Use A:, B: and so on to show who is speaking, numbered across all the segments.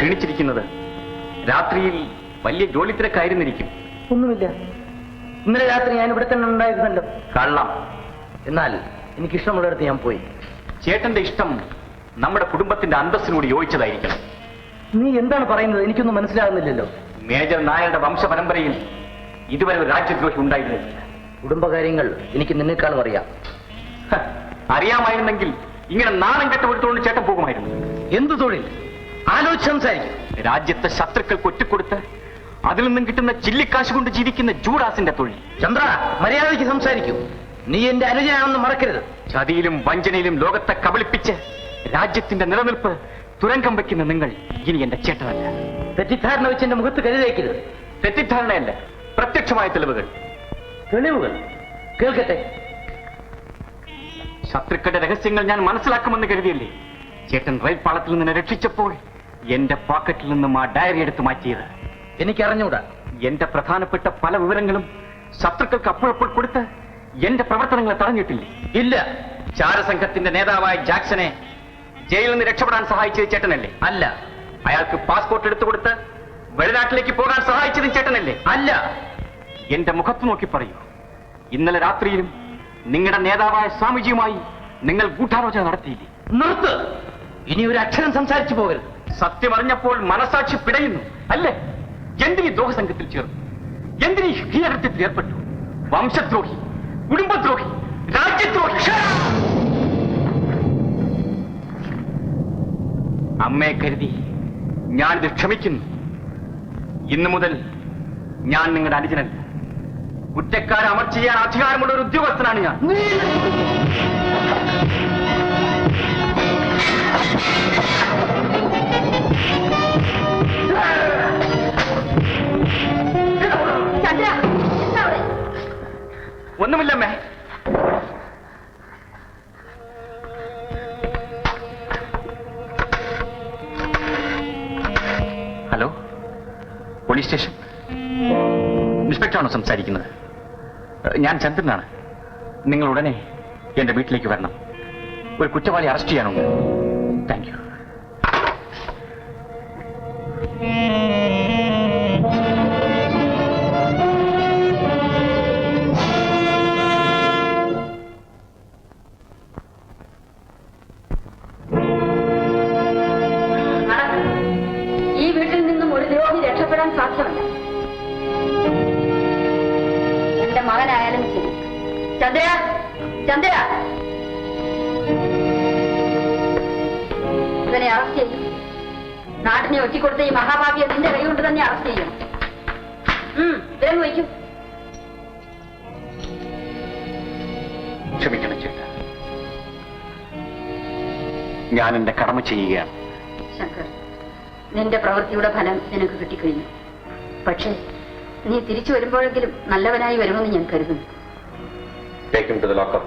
A: ക്ഷീണിച്ചിരിക്കുന്നത്? രാത്രിയിൽ വലിയ ജോലി തിരക്കായിരുന്നിരിക്കും.
B: ഒന്നുമില്ല, ഇന്നലെ രാത്രി ഞാൻ ഇവിടെ തന്നെ ഉണ്ടായിരുന്നല്ലോ.
A: കള്ളം.
B: എന്നാൽ എനിക്കിഷ്ടമുള്ളിടത്ത് ഞാൻ പോയി.
A: ചേട്ടന്റെ ഇഷ്ടം നമ്മുടെ കുടുംബത്തിന്റെ അന്തസ്സിനോട് യോജിച്ചതായിരിക്കണം.
B: നീ എന്താണ് പറയുന്നത്? എനിക്കൊന്നും മനസ്സിലാകുന്നില്ലല്ലോ.
A: മേജർ നായരുടെ വംശപരമ്പരയിൽ ഇതുവരെ ഒരു രാജ്യദ്രോഹി ഉണ്ടായിരുന്നില്ല.
B: കുടുംബകാര്യങ്ങൾ എനിക്ക് നിന്നേക്കാളും അറിയാം.
A: അറിയാമായിരുന്നെങ്കിൽ ഇങ്ങനെ നാണം കെട്ട ഒരു തൊഴിൽ ചേട്ടൻ പോകുമായിരുന്നു.
B: എന്ത് തൊഴിൽ? ആലോചിച്ച് സംസാരിക്കും.
A: രാജ്യത്തെ ശത്രുക്കൾക്ക് ഒറ്റുകൊടുത്ത് അതിൽ നിന്നും കിട്ടുന്ന ചില്ലിക്കാശ് കൊണ്ട് ജീവിക്കുന്ന ജൂഡാസിന്റെ തൊഴിൽ.
B: ചന്ദ്ര, മര്യാദയ്ക്ക് സംസാരിക്കൂ. നീ എന്റെ അനുജനാണെന്ന് മറക്കരുത്.
A: ചതിയിലും വഞ്ചനയിലും ലോകത്തെ കബളിപ്പിച്ച് രാജ്യത്തിന്റെ നിലനിൽപ്പ് തുരങ്കം വയ്ക്കുന്ന നിങ്ങൾ ഇനി എന്റെ ചേട്ടനല്ല.
B: തെറ്റിദ്ധാരണ വെച്ച് എന്റെ മുഖത്ത് കരുതേക്കരുത്.
A: തെറ്റിദ്ധാരണയല്ല, പ്രത്യക്ഷമായ തെളിവുകൾ.
B: തെളിവുകൾ കേൾക്കട്ടെ.
A: ശത്രുക്കളുടെ രഹസ്യങ്ങൾ ഞാൻ മനസ്സിലാക്കുമെന്ന് കരുതിയല്ലേ ചേട്ടൻ റെയിൽ പാളത്തിൽ നിന്ന് രക്ഷിച്ചപ്പോൾ എന്റെ പോക്കറ്റിൽ നിന്നും ആ ഡയറി എടുത്ത് മാറ്റിയത്?
B: എനിക്കറിഞ്ഞൂടാ.
A: എന്റെ പ്രധാനപ്പെട്ട പല വിവരങ്ങളും ശത്രുക്കൾക്ക് അപ്പോഴപ്പോൾ കൊടുത്ത് എന്റെ പ്രവർത്തനങ്ങളെ തടഞ്ഞിട്ടില്ലേ?
B: ഇല്ല.
A: ചാരസംഘത്തിന്റെ നേതാവായ ജാക്സനെ ജയിലിൽ നിന്ന് രക്ഷപ്പെടാൻ സഹായിച്ചത് ചേട്ടനല്ലേ?
B: അല്ല.
A: അയാൾക്ക് പാസ്പോർട്ട് എടുത്തു കൊടുത്ത് വെളിനാട്ടിലേക്ക് പോകാൻ സഹായിച്ചതും ചേട്ടനല്ലേ?
B: അല്ല.
A: എന്റെ മുഖത്ത് നോക്കി പറയൂ. ഇന്നലെ രാത്രിയിലും നിങ്ങളുടെ നേതാവായ സ്വാമിജിയുമായി നിങ്ങൾ ഗൂഢാലോചന നടത്തിയില്ലേ?
B: നിർത്ത്. ഇനി ഒരു അക്ഷരം സംസാരിച്ചു പോകരുത്.
A: സത്യമറിഞ്ഞപ്പോൾ മനസാക്ഷി പിടയുന്നു അല്ലേ? എന്തിനീ ദ്രോഹസംഘത്തിൽ ചേർന്നു? എന്തിനീ ഹീനകൃത്യത്തിൽ ഏർപ്പെട്ടു? വംശദ്രോഹി, കുടുംബദ്രോഹി, രാജ്യദ്രോഹി. അമ്മയെ കരുതി ഞാനിത് ക്ഷമിക്കുന്നു. ഇന്നു മുതൽ ഞാൻ നിങ്ങളുടെ അനുജനല്ല. കുറ്റക്കാരെ അമർ ചെയ്യാൻ അധികാരമുള്ള ഒരു ഉദ്യോഗസ്ഥനാണ് ഞാൻ. ഒന്നുമില്ലമ്മേ. Hello, police station. ഇൻസ്പെക്ടറാണോ സംസാരിക്കുന്നത്? ഞാൻ ചന്ദ്രനാണ്. നിങ്ങൾ ഉടനെ എന്റെ വീട്ടിലേക്ക് വരണം. ഒരു കുറ്റവാളി അറസ്റ്റ് ചെയ്യാനുണ്ട്. Thank you.
C: ഈ വീട്ടിൽ നിന്നും ഒരു ദ്രോഹി രക്ഷപ്പെടാൻ സാധ്യമല്ല. എന്റെ മകനായാലും ശരി. ചന്ദ്ര, ചന്ദ്ര, ഇവനെ അറസ്റ്റ് ചെയ്യും. നാട്ടിനെ ഒറ്റിക്കൊടുത്ത ഈ മഹാഭാവിയെ നിന്റെ കൈ കൊണ്ട് തന്നെ അറസ്റ്റ് ചെയ്യും. ഇവരങ്ങ് വയ്ക്കും.
A: ക്ഷമിക്കണം ചേട്ടാ, ഞാൻ എന്റെ കടമ ചെയ്യുകയാണ്.
C: ശങ്കർ, നിന്റെ പ്രവൃത്തിയുടെ ഫലം നിനക്ക് കിട്ടിക്കഴിഞ്ഞു. പക്ഷേ നീ തിരിച്ചു വരുമ്പോഴെങ്കിലും നല്ലവനായി വരുമെന്ന് ഞാൻ കരുതുന്നു.
A: Take him to the locker.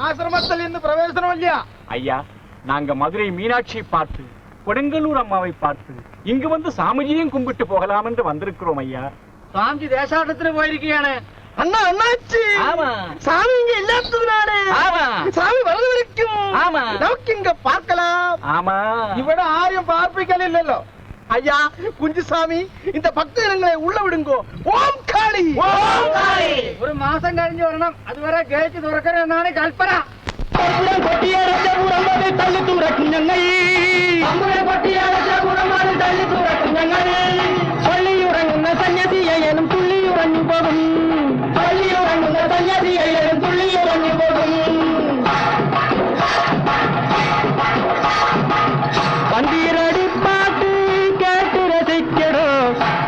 D: ஆசிரமத்தில் இருந்து பிரவேசனம் இல்லையா?
A: ஐயா, நாங்க மதுரை மீனாட்சி பார்த்து கொடுங்கல்லூர் அம்மாவை பார்த்து இங்கு வந்து சாமிஜியும் கும்பிட்டு போகலாம் என்று வந்திருக்கிறோம் ஐயா.
D: சாமிஜி தேசாட்டத்துல போயிருக்கியான. அண்ணா, அண்ணாச்சி. ஆமா. சாமி இங்க இல்லாததுனால. ஆமா. சாமி வரது வரைக்கும். ஆமா. நமக்கு இங்க பார்க்கலாம்.
A: ஆமா.
D: ഇവിടെ ആരും പാർപ്പിക്കലില്ലല്ലോ. ஐயா, കുഞ്ചുസ്വാമി, இந்த ഭക്തജനങ്ങളെ ഉള്ള വിടുങ്കോ. ഓം കാളി. ഓം കാളി. ഒരു മാസം കഴിഞ്ഞ് വരണം. അതുവരെ ഗേറ്റ് തുറക്കരുതെന്നാണ് കൽപ്പന. തള്ളി തുറക്കും ഞങ്ങൾ. പള്ളിയുറങ്ങുന്ന സന്യാസിയായാലും തുള്ളിയുറഞ്ഞു പോകും. പള്ളിയുറങ്ങുന്ന സന്യാസിയായാലും തുള്ളിയുറഞ്ഞു പോകും. പന്തീരടി പാട്ട് കേട്ട് രസിക്കടോ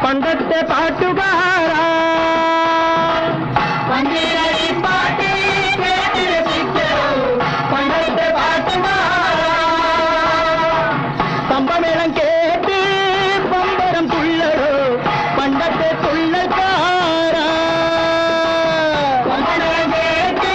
D: പണ്ടത്തെ പാട്ടുകാരാ. പന്തീരടി പാട്ട് കേട്ട് രസിക്കടോ പണ്ടത്തെ പാട്ടുകാരാ. പമ്പമേളം കേട്ട് പമ്പരം തുള്ളടോ പണ്ടത്തെ തുള്ളക്കാരാ. പമ്പമേളം കേട്ട്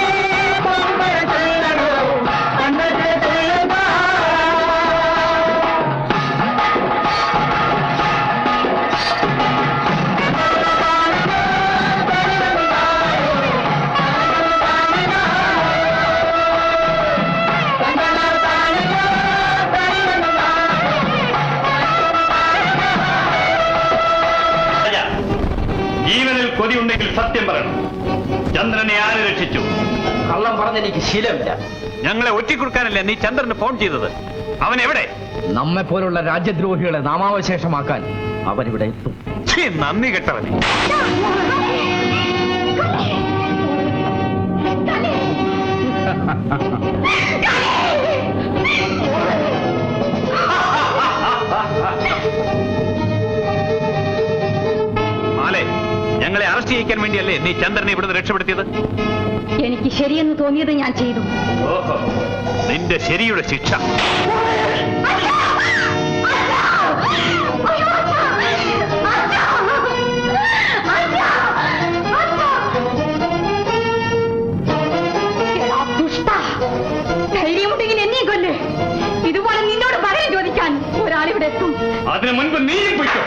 B: പറഞ്ഞെനിക്ക് ശീലമില്ല.
E: ഞങ്ങളെ ഒറ്റിക്കൊടുക്കാനല്ലേ നീ ചന്ദ്രന് ഫോൺ ചെയ്തത്? അവൻ എവിടെ?
B: നമ്മെ പോലുള്ള രാജ്യദ്രോഹികളെ നാമാവശേഷമാക്കാൻ അവനിവിടെ എത്തും.
E: നന്ദി കെട്ടവനെ. മാലേ, ഞങ്ങളെ അറസ്റ്റ് ചെയ്യിക്കാൻ വേണ്ടിയല്ലേ നീ ചന്ദ്രനെ ഇവിടുന്ന് രക്ഷപ്പെടുത്തിയത്?
C: എനിക്ക് ശരിയെന്ന് തോന്നിയത് ഞാൻ ചെയ്തു.
E: ഓഹോ, നിന്റെ ശരിയുടെ ശിക്ഷ.
C: ധൈര്യമുണ്ടെങ്കിൽ എന്നെ കൊല്ലേ. ഇതുപോലെ നിന്നോട് പറയാൻ ചോദിക്കാൻ ഒരാളിവിടെ എത്തും.
E: അതിനു മുൻപ് നീയും പോയിക്കോ.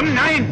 E: M9.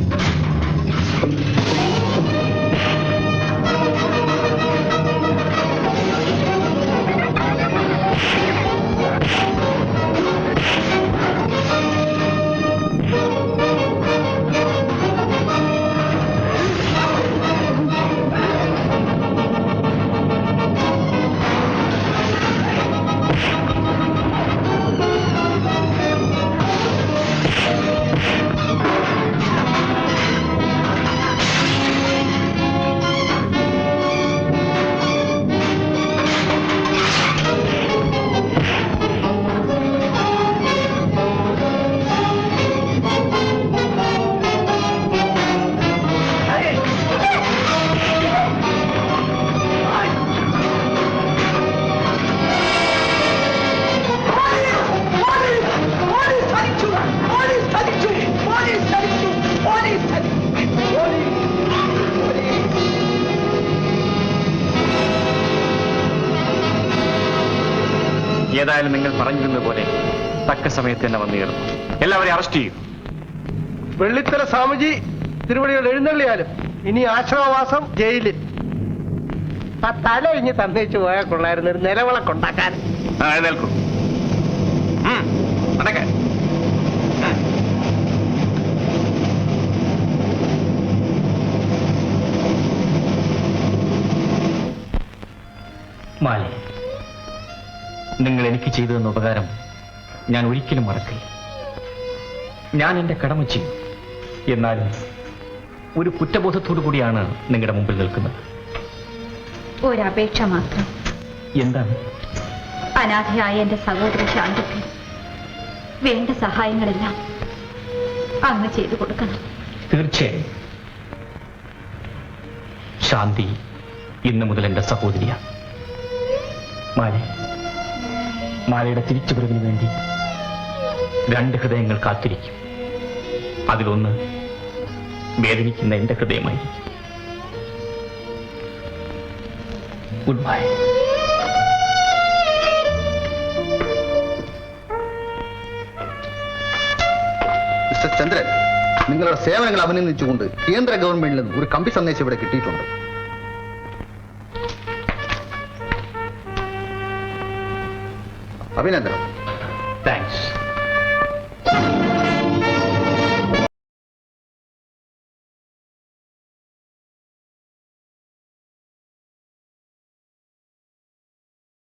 A: ഏതായാലും നിങ്ങൾ പറഞ്ഞിരുന്നത് പോലെ തക്ക സമയത്ത് തന്നെ വന്നു ചേർന്നു. എല്ലാവരെയും അറസ്റ്റ് ചെയ്യും.
D: വെള്ളിത്തല സ്വാമിജി തിരുവടികൾ എഴുന്നള്ളിയാലും ഇനി ആശ്രമവാസം ജയിലിൽ. ആ തല ഇഞ്ഞ് തന്നേച്ചു പോയാൽ കൊള്ളായിരുന്നു ഒരു നിലവിളക്കുണ്ടാക്കാൻ.
A: എഴുന്നേൽക്കും. നടക്കാൻ മാലി, നിങ്ങൾ എനിക്ക് ചെയ്തു തന്ന ഉപകാരം ഞാൻ ഒരിക്കലും മറക്കില്ല. ഞാൻ എന്റെ കടമ ചെയ്യും. എന്നാലും ഒരു കുറ്റബോധത്തോടു കൂടിയാണ് നിങ്ങളുടെ മുമ്പിൽ നിൽക്കുന്നത്.
C: ഒരപേക്ഷ മാത്രം.
A: എന്താണ്?
C: അനാഥയായ എന്റെ സഹോദരി ശാന്തിക്ക് വേണ്ട സഹായങ്ങളെല്ലാം അങ്ങ് ചെയ്തു കൊടുക്കണം.
A: തീർച്ചയായും. ശാന്തി ഇന്നു മുതൽ എന്റെ സഹോദരിയാണ്. മാലയുടെ തിരിച്ചുവരവിന് വേണ്ടി 2 ഹൃദയങ്ങൾ കാത്തിരിക്കും. അതിലൊന്ന് വേദനിക്കുന്ന എന്റെ ഹൃദയമായിരിക്കും. Goodbye.
B: മിസ്റ്റർ ചന്ദ്രൻ, നിങ്ങളുടെ സേവനങ്ങൾ അഭിനന്ദിച്ചുകൊണ്ട് കേന്ദ്ര ഗവൺമെന്റിൽ നിന്ന് ഒരു കമ്പി സന്ദേശം ഇവിടെ കിട്ടിയിട്ടുണ്ട്. അഭിനന്ദനം.
A: താങ്ക്സ്.